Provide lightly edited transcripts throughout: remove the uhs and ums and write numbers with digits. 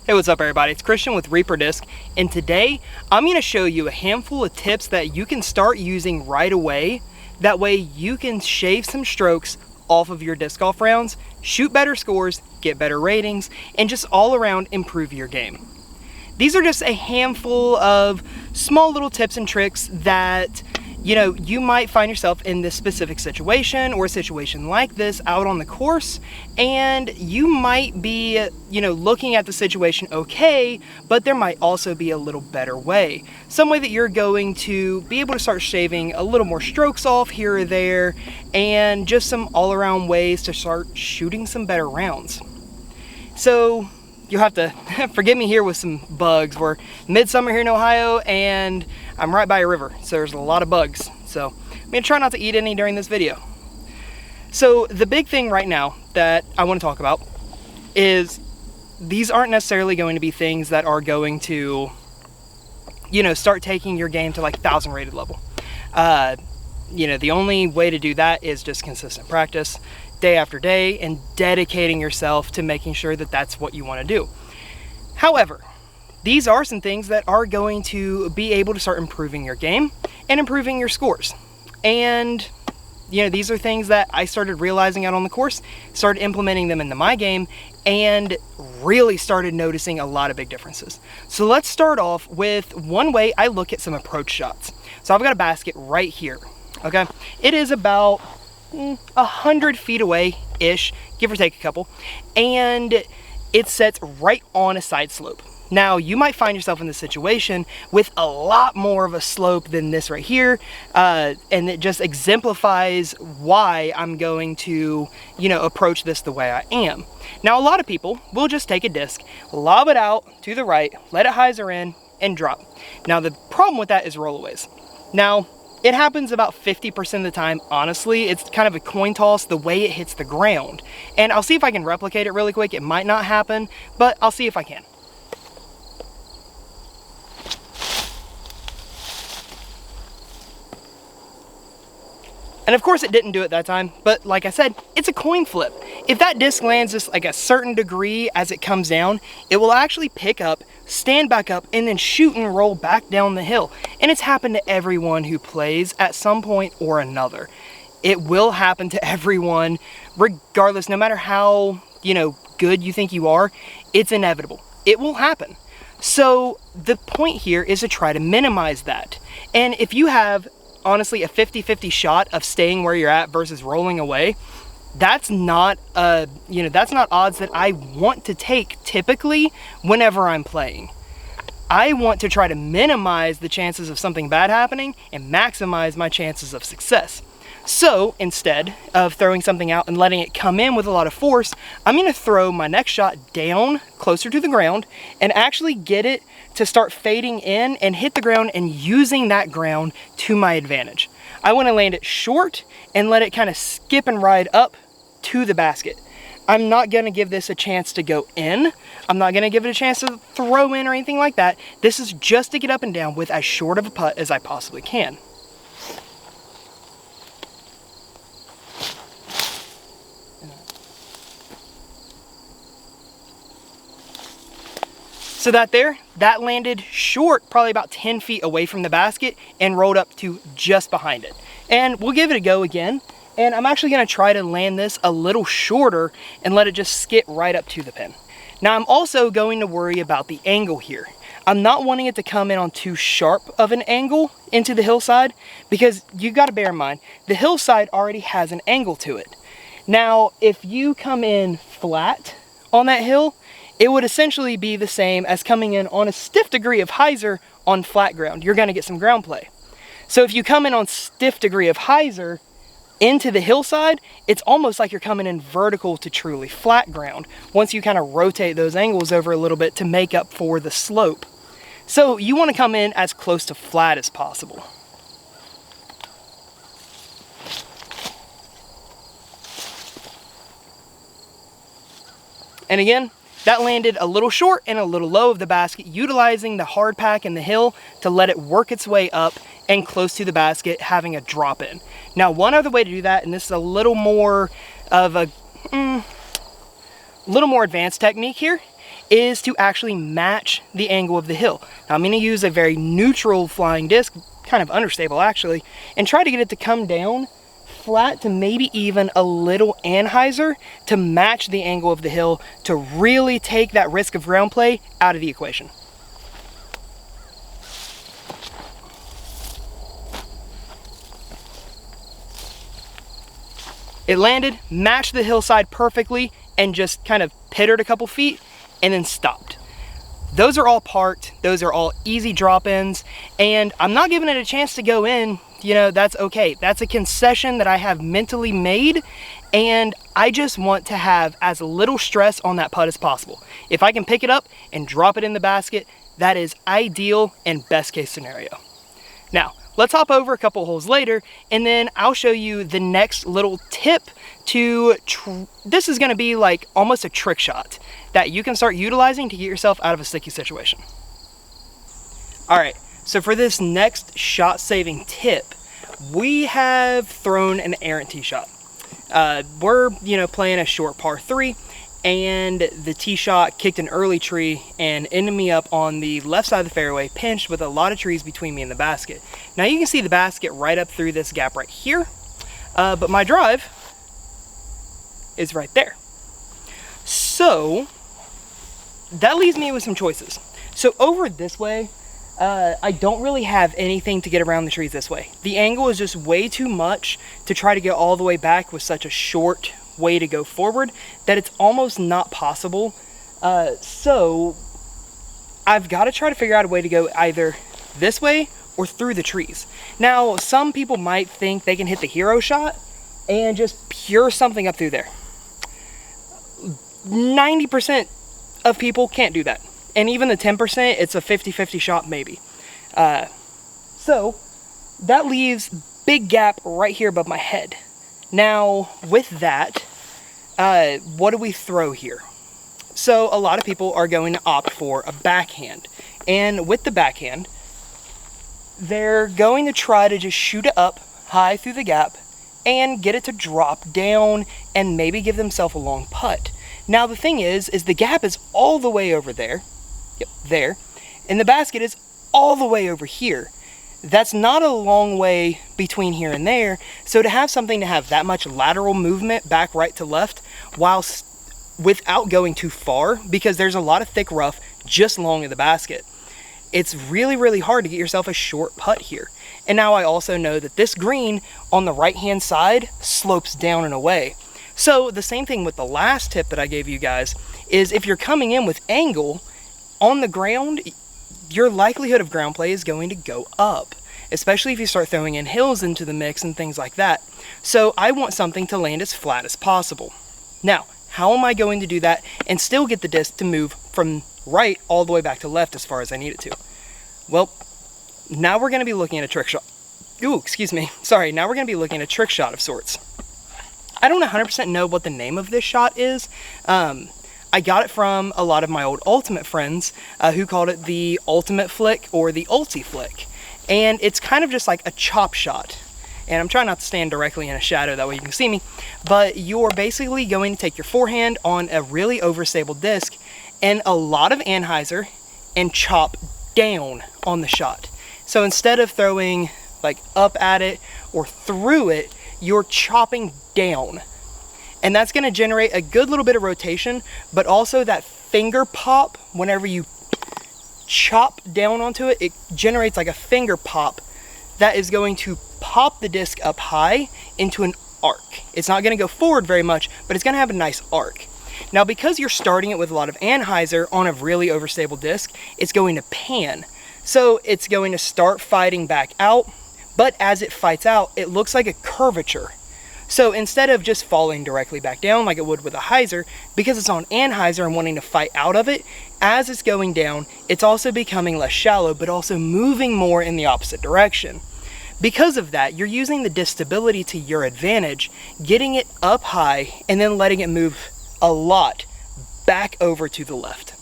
Hey, what's up everybody? It's Christian with Reaper Disc, and today I'm going to show you a handful of tips that you can start using right away. That way you can shave some strokes off of your disc golf rounds, shoot better scores, get better ratings, and just all around improve your game. These are just a handful of small little tips and tricks that you might find yourself in this specific situation or a situation like this out on the course, and you might be, looking at the situation okay, but there might also be a little better way. Some way that you're going to be able to start shaving a little more strokes off here or there, and just some all-around ways to start shooting some better rounds. So you'll have to forgive me here with some bugs. We're midsummer here in Ohio, and I'm right by a river, so there's a lot of bugs. So I'm gonna try not to eat any during this video. So the big thing right now that I want to talk about is these aren't necessarily going to be things that are going to, start taking your game to like 1,000 rated level. The only way to do that is just consistent practice, day after day, and dedicating yourself to making sure that that's what you want to do. However, these are some things that are going to be able to start improving your game and improving your scores. And these are things that I started realizing out on the course, started implementing them into my game, and really started noticing a lot of big differences. So let's start off with one way I look at some approach shots. So I've got a basket right here, okay? It is about 100 feet away-ish, give or take a couple, and it sets right on a side slope. Now, you might find yourself in this situation with a lot more of a slope than this right here, and it just exemplifies why I'm going to, approach this the way I am. Now, a lot of people will just take a disc, lob it out to the right, let it hyzer in, and drop. Now, the problem with that is rollaways. Now, it happens about 50% of the time, honestly. It's kind of a coin toss the way it hits the ground. And I'll see if I can replicate it really quick. It might not happen, but I'll see if I can. And of course it didn't do it that time, but like I said, it's a coin flip. If that disc lands just like a certain degree as it comes down, it will actually pick up, stand back up, and then shoot and roll back down the hill. And it's happened to everyone who plays at some point or another. It will happen to everyone, regardless, no matter how, good you think you are, it's inevitable. It will happen. So the point here is to try to minimize that. And if you have honestly a 50-50 shot of staying where you're at versus rolling away, that's not that's not odds that I want to take typically whenever I'm playing. I want to try to minimize the chances of something bad happening and maximize my chances of success. So instead of throwing something out and letting it come in with a lot of force, I'm going to throw my next shot down closer to the ground and actually get it to start fading in and hit the ground and using that ground to my advantage. I want to land it short and let it kind of skip and ride up to the basket. I'm not going to give this a chance to go in. I'm not going to give it a chance to throw in or anything like that. This is just to get up and down with as short of a putt as I possibly can. So that landed short, probably about 10 feet away from the basket, and rolled up to just behind it. And we'll give it a go again. And I'm actually gonna try to land this a little shorter and let it just skip right up to the pin. Now I'm also going to worry about the angle here. I'm not wanting it to come in on too sharp of an angle into the hillside, because you gotta bear in mind, the hillside already has an angle to it. Now, if you come in flat on that hill, it would essentially be the same as coming in on a stiff degree of hyzer on flat ground. You're gonna get some ground play. So if you come in on stiff degree of hyzer into the hillside, it's almost like you're coming in vertical to truly flat ground once you kind of rotate those angles over a little bit to make up for the slope. So you wanna come in as close to flat as possible. And again, that landed a little short and a little low of the basket, utilizing the hard pack in the hill to let it work its way up and close to the basket, having a drop in. Now, one other way to do that, and this is a little more of a little more advanced technique here, is to actually match the angle of the hill. Now I'm going to use a very neutral flying disc, kind of understable actually, and try to get it to come down flat to maybe even a little anhyzer to match the angle of the hill to really take that risk of ground play out of the equation. It landed, matched the hillside perfectly, and just kind of pittered a couple feet and then stopped. Those are all parked, those are all easy drop-ins, and I'm not giving it a chance to go in. You know, that's okay. That's a concession that I have mentally made, and I just want to have as little stress on that putt as possible. If I can pick it up and drop it in the basket, that is ideal and best case scenario. Now, let's hop over a couple holes later, and then I'll show you the next little tip to, this is gonna be like almost a trick shot that you can start utilizing to get yourself out of a sticky situation. All right, so for this next shot saving tip, we have thrown an errant tee shot. We're, playing a short par 3, and the tee shot kicked an early tree and ended me up on the left side of the fairway, pinched with a lot of trees between me and the basket. Now you can see the basket right up through this gap right here, but my drive is right there. So that leaves me with some choices. So over this way, I don't really have anything to get around the trees this way. The angle is just way too much to try to get all the way back with such a short way to go forward that it's almost not possible. So I've got to try to figure out a way to go either this way or through the trees. Now, some people might think they can hit the hero shot and just pure something up through there. 90% of people can't do that. And even the 10%, it's a 50-50 shot maybe. So that leaves big gap right here above my head. Now, with that, what do we throw here? So a lot of people are going to opt for a backhand. And with the backhand, they're going to try to just shoot it up high through the gap and get it to drop down and maybe give themselves a long putt. Now the thing is the gap is all the way over there. Yep, there. And the basket is all the way over here. That's not a long way between here and there. So to have something to have that much lateral movement back right to left whilst without going too far, because there's a lot of thick rough just along of the basket, it's really, really hard to get yourself a short putt here. And now I also know that this green on the right-hand side slopes down and away. So the same thing with the last tip that I gave you guys is if you're coming in with angle on the ground, your likelihood of ground play is going to go up, especially if you start throwing in hills into the mix and things like that. So I want something to land as flat as possible. Now, how am I going to do that and still get the disc to move from right all the way back to left as far as I need it to? Well, now we're going to be looking at a trick shot. Ooh, excuse me. Sorry, now we're going to be looking at a trick shot of sorts. I don't 100% know what the name of this shot is. I got it from a lot of my old ultimate friends who called it the ultimate-flick or the ulti-flick. And it's kind of just like a chop shot. And I'm trying not to stand directly in a shadow, that way you can see me. But you're basically going to take your forehand on a really overstable disc and a lot of anhyzer and chop down on the shot. So instead of throwing like up at it or through it, you're chopping down. And that's going to generate a good little bit of rotation, but also that finger pop, whenever you chop down onto it, it generates like a finger pop that is going to pop the disc up high into an arc. It's not going to go forward very much, but it's going to have a nice arc. Now, because you're starting it with a lot of anhyzer on a really overstable disc, it's going to pan. So it's going to start fighting back out, but as it fights out, it looks like a curvature. So instead of just falling directly back down like it would with a hyzer, because it's on anhyzer and wanting to fight out of it, as it's going down, it's also becoming less shallow, but also moving more in the opposite direction. Because of that, you're using the disc stability to your advantage, getting it up high and then letting it move a lot back over to the left.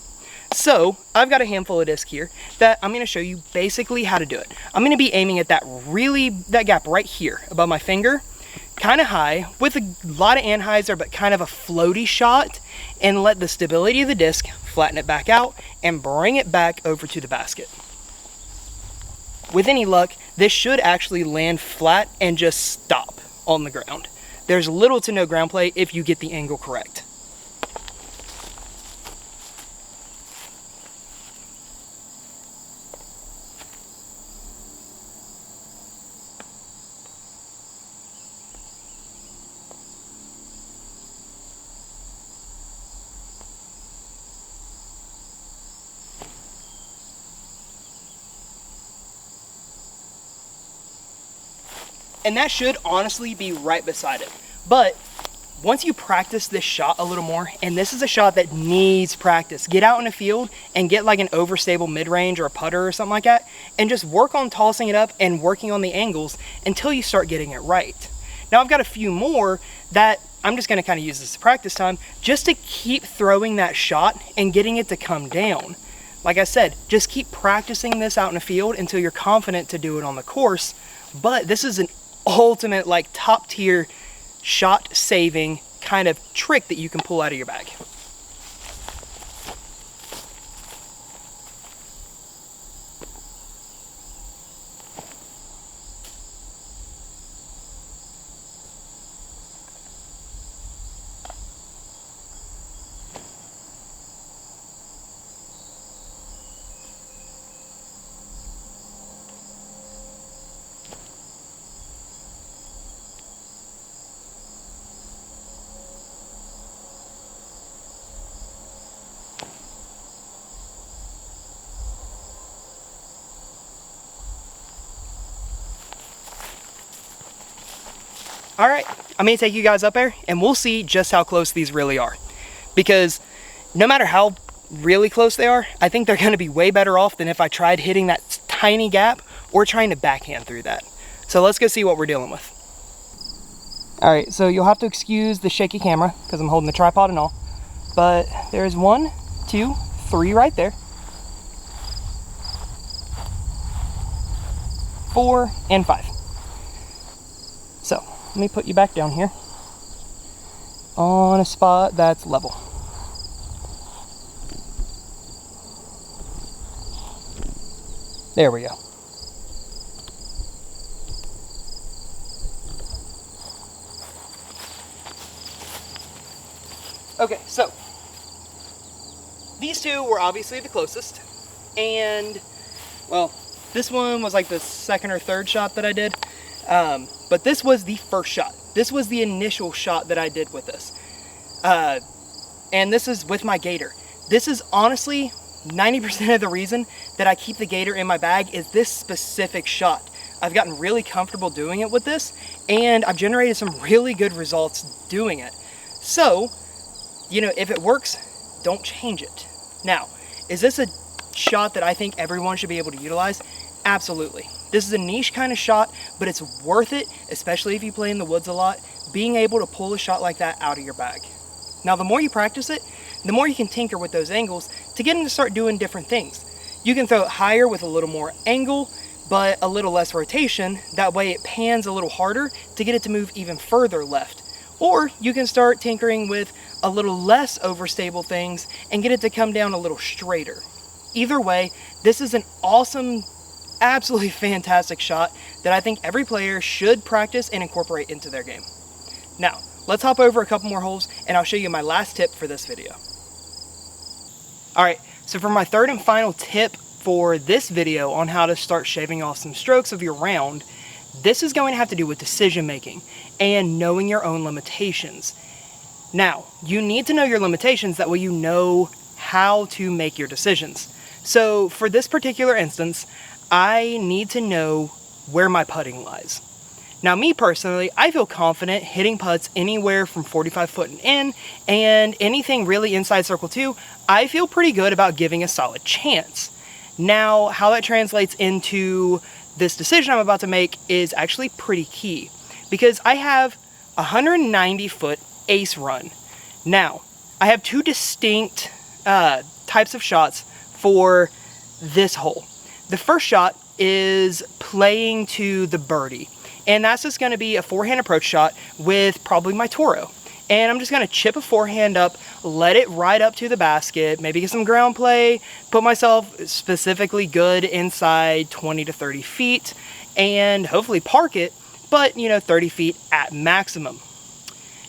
So I've got a handful of discs here that I'm going to show you basically how to do it. I'm going to be aiming at that gap right here above my finger, kind of high with a lot of anhyzer, but kind of a floaty shot. and let the stability of the disc flatten it back out and bring it back over to the basket. With any luck, this should actually land flat and just stop on the ground. There's little to no ground play if you get the angle correct. And that should honestly be right beside it. But once you practice this shot a little more, and this is a shot that needs practice, get out in the field and get like an overstable mid-range or a putter or something like that, and just work on tossing it up and working on the angles until you start getting it right. Now I've got a few more that I'm just gonna kind of use this as practice time just to keep throwing that shot and getting it to come down. Like I said, just keep practicing this out in the field until you're confident to do it on the course. But this is an ultimate, like, top tier shot saving kind of trick that you can pull out of your bag. All right, I'm gonna take you guys up there and we'll see just how close these really are. Because no matter how really close they are, I think they're gonna be way better off than if I tried hitting that tiny gap or trying to backhand through that. So let's go see what we're dealing with. All right, so you'll have to excuse the shaky camera because I'm holding the tripod and all, but there's 1, 2, 3 right there. 4 and 5. So let me put you back down here on a spot that's level. There we go. Okay, so these two were obviously the closest, and well, this one was like the second or third shot that I did. But this was the first shot. This was the initial shot that I did with this. And this is with my gator. This is honestly 90% of the reason that I keep the gator in my bag is this specific shot. I've gotten really comfortable doing it with this, and I've generated some really good results doing it. So, you know, if it works, don't change it. Now, is this a shot that I think everyone should be able to utilize? Absolutely. This is a niche kind of shot, but it's worth it, especially if you play in the woods a lot, being able to pull a shot like that out of your bag. Now, the more you practice it, the more you can tinker with those angles to get them to start doing different things. You can throw it higher with a little more angle, but a little less rotation. That way it pans a little harder to get it to move even further left. Or you can start tinkering with a little less overstable things and get it to come down a little straighter. Either way, this is an awesome, absolutely fantastic shot that I think every player should practice and incorporate into their game. Now, let's hop over a couple more holes and I'll show you my last tip for this video. All right, so for my third and final tip for this video on how to start shaving off some strokes of your round, this is going to have to do with decision making and knowing your own limitations. Now, you need to know your limitations, that way you know how to make your decisions. So for this particular instance, I need to know where my putting lies. Now, me personally, I feel confident hitting putts anywhere from 45 foot and in, and anything really inside circle 2, I feel pretty good about giving a solid chance. Now, how that translates into this decision I'm about to make is actually pretty key, because I have a 190 foot ace run. Now, I have two distinct types of shots for this hole. The first shot is playing to the birdie, and that's just going to be a forehand approach shot with probably my Toro. and I'm just gonna chip a forehand up, let it ride up to the basket, maybe get some ground play, put myself specifically good inside 20 to 30 feet, and hopefully park it, but 30 feet at maximum.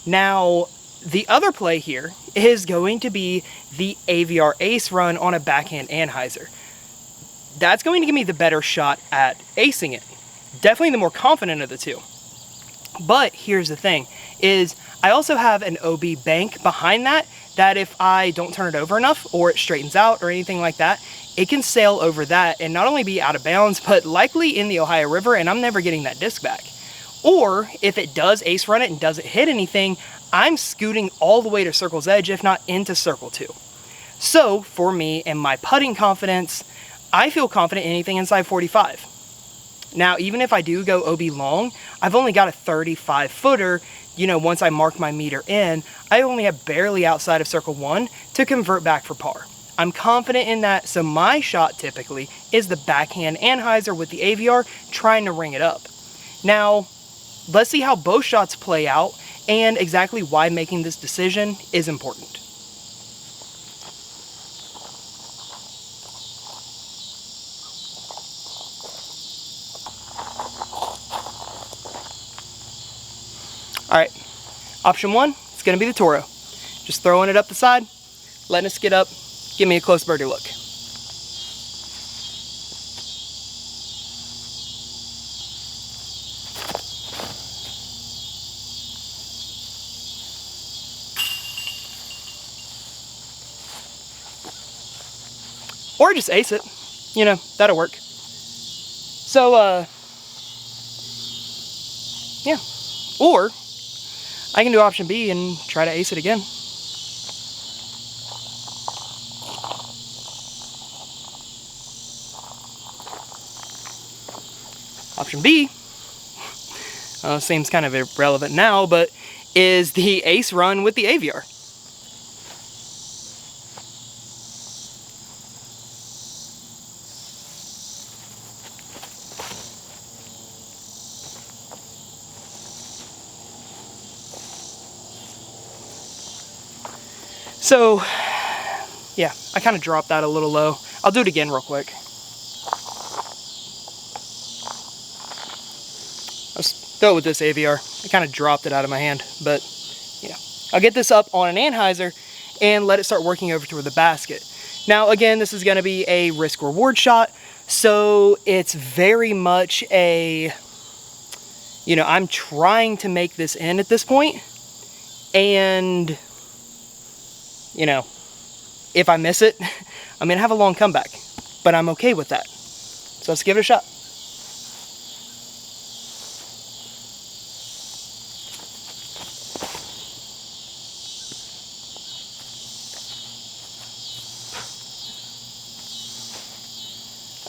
Now, the other play here is going to be the AVR ace run on a backhand anhyzer. That's going to give me the better shot at acing it. Definitely the more confident of the two. But here's the thing, is I also have an OB bank behind that if I don't turn it over enough or it straightens out or anything like that, it can sail over that and not only be out of bounds, but likely in the Ohio River, and I'm never getting that disc back. Or if it does ace run it and doesn't hit anything, I'm scooting all the way to circle's edge, if not into circle 2. So for me and my putting confidence, I feel confident anything inside 45. Now, even if I do go OB long, I've only got a 35 footer. Once I mark my meter in, I only have barely outside of circle 1 to convert back for par. I'm confident in that, so my shot typically is the backhand anhyzer with the AVR, trying to ring it up. Now, let's see how both shots play out and exactly why making this decision is important. All right, option 1, it's gonna be the Toro. Just throwing it up the side, letting it skid up, give me a close birdie look. Or just ace it, that'll work. So, yeah. Or I can do option B and try to ace it again. Option B, seems kind of irrelevant now, but is the ace run with the AVR. So, yeah, I kind of dropped that a little low. I'll do it again real quick. Let's go with this AVR. I kind of dropped it out of my hand, but I'll get this up on an anhyzer and let it start working over toward the basket. Now, again, this is going to be a risk-reward shot, so it's very much a, I'm trying to make this in at this point, and if I miss it, I'm gonna have a long comeback, but I'm okay with that. So let's give it a shot.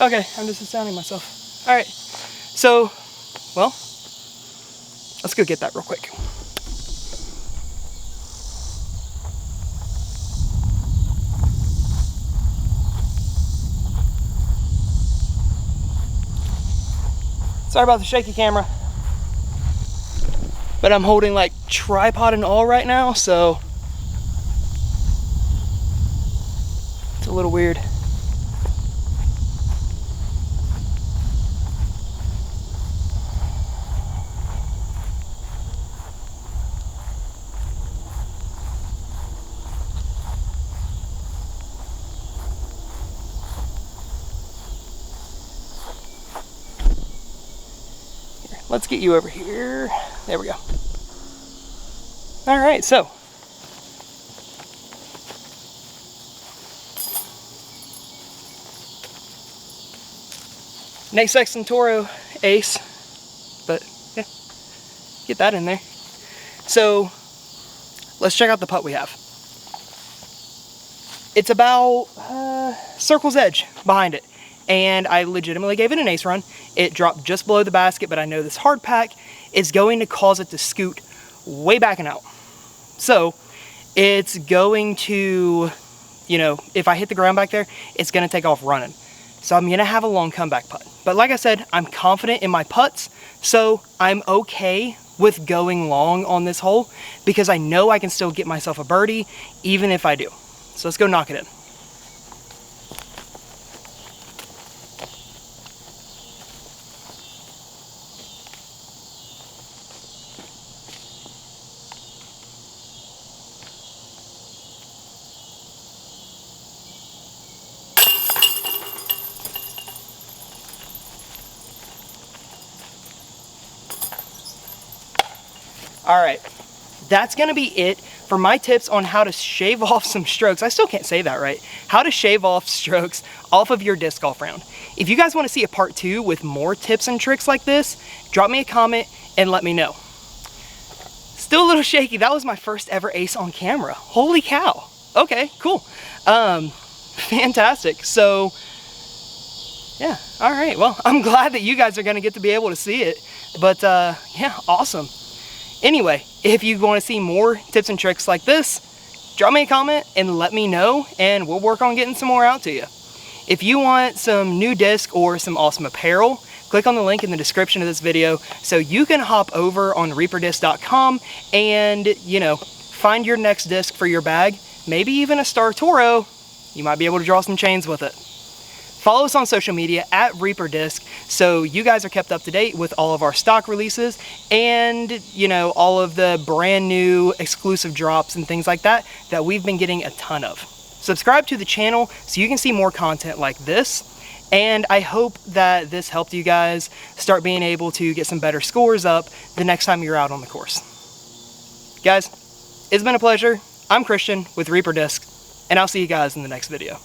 Okay, I'm just astounding myself. All right, so, well, let's go get that real quick. Sorry about the shaky camera, but I'm holding like tripod and all right now, so it's a little weird. Let's get you over here. There we go. All right, so Nate Sexton Toro ace, but yeah, get that in there. So let's check out the putt we have. It's about circle's edge behind it. And I legitimately gave it an ace run. It dropped just below the basket, but I know this hard pack is going to cause it to scoot way back and out. So it's going to, if I hit the ground back there, it's going to take off running. So I'm going to have a long comeback putt. But like I said, I'm confident in my putts, so I'm okay with going long on this hole because I know I can still get myself a birdie even if I do. So let's go knock it in. All right, that's gonna be it for my tips on how to shave off some strokes. I still can't say that right. How to shave off strokes off of your disc golf round. If you guys wanna see a part 2 with more tips and tricks like this, drop me a comment and let me know. Still a little shaky. That was my first ever ace on camera. Holy cow. Okay, cool. Fantastic. So, yeah, all right. Well, I'm glad that you guys are gonna get to be able to see it. But yeah, awesome. Anyway, if you want to see more tips and tricks like this, drop me a comment and let me know, and we'll work on getting some more out to you. If you want some new disc or some awesome apparel, click on the link in the description of this video so you can hop over on reaperdisc.com and, you know, find your next disc for your bag, maybe even a Star Toro. You might be able to draw some chains with it. Follow us on social media at Reaper Disc so you guys are kept up to date with all of our stock releases and, you know, all of the brand new exclusive drops and things like that that we've been getting a ton of. Subscribe to the channel so you can see more content like this, and I hope that this helped you guys start being able to get some better scores up the next time you're out on the course. Guys, it's been a pleasure. I'm Christian with Reaper Disc, and I'll see you guys in the next video.